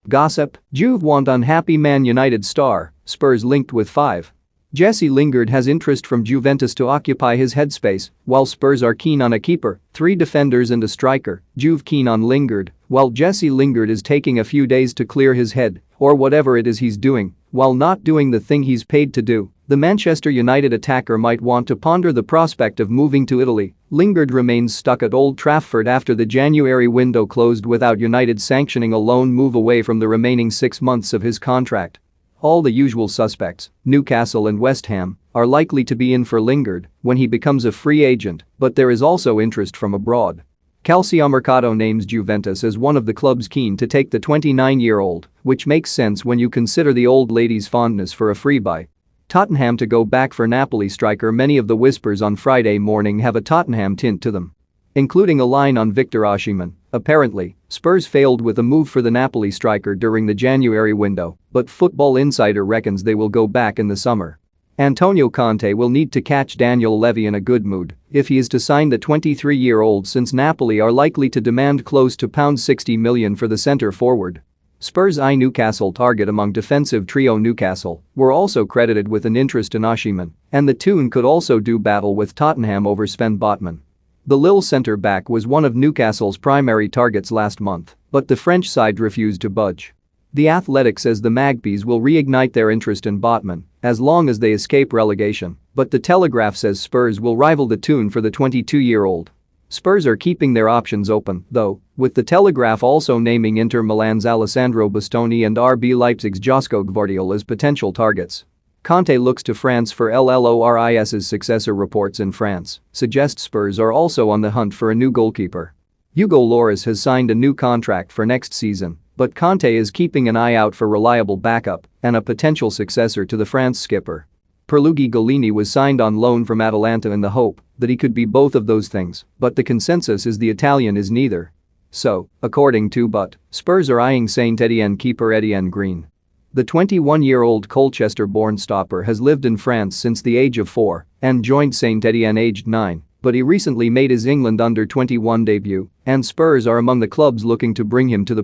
Gossip, Juve want unhappy Man United star, Spurs linked with 5. Jesse Lingard has interest from Juventus to occupy his headspace, while Spurs are keen on a keeper, 3 defenders and a striker. Juve keen on Lingard, while Jesse Lingard is taking a few days to clear his head, or whatever it is he's doing, while not doing the thing he's paid to do. The Manchester United attacker might want to ponder the prospect of moving to Italy. Lingard remains stuck at Old Trafford after the January window closed without United sanctioning a loan move away from the remaining 6 months of his contract. All the usual suspects, Newcastle and West Ham, are likely to be in for Lingard when he becomes a free agent, but there is also interest from abroad. Calciomercato names Juventus as one of the clubs keen to take the 29-year-old, which makes sense when you consider the old lady's fondness for a free buy. Tottenham to go back for Napoli striker. Many of the whispers on Friday morning have a Tottenham tint to them, including a line on Victor Osimhen. Apparently, Spurs failed with a move for the Napoli striker during the January window, but Football Insider reckons they will go back in the summer. Antonio Conte will need to catch Daniel Levy in a good mood if he is to sign the 23-year-old, since Napoli are likely to demand close to £60 million for the centre-forward. Spurs' eye Newcastle target. Among defensive trio, Newcastle were also credited with an interest in Osimhen, and the Toon could also do battle with Tottenham over Sven Botman. The Lille centre-back was one of Newcastle's primary targets last month, but the French side refused to budge. The Athletic says the Magpies will reignite their interest in Botman as long as they escape relegation, but the Telegraph says Spurs will rival the Toon for the 22-year-old. Spurs are keeping their options open, though, with the Telegraph also naming Inter Milan's Alessandro Bastoni and RB Leipzig's Josko Gvardiol as potential targets. Conte looks to France for Lloris's successor. Reports in France suggest Spurs are also on the hunt for a new goalkeeper. Hugo Lloris has signed a new contract for next season, but Conte is keeping an eye out for reliable backup and a potential successor to the France skipper. Pierluigi Golini was signed on loan from Atalanta in the hope that he could be both of those things, but the consensus is the Italian is neither. So, according to But, Spurs are eyeing Saint Etienne keeper Etienne Green. The 21-year-old Colchester-born stopper has lived in France since the age of 4 and joined Saint Etienne aged 9, but he recently made his England under-21 debut, and Spurs are among the clubs looking to bring him to the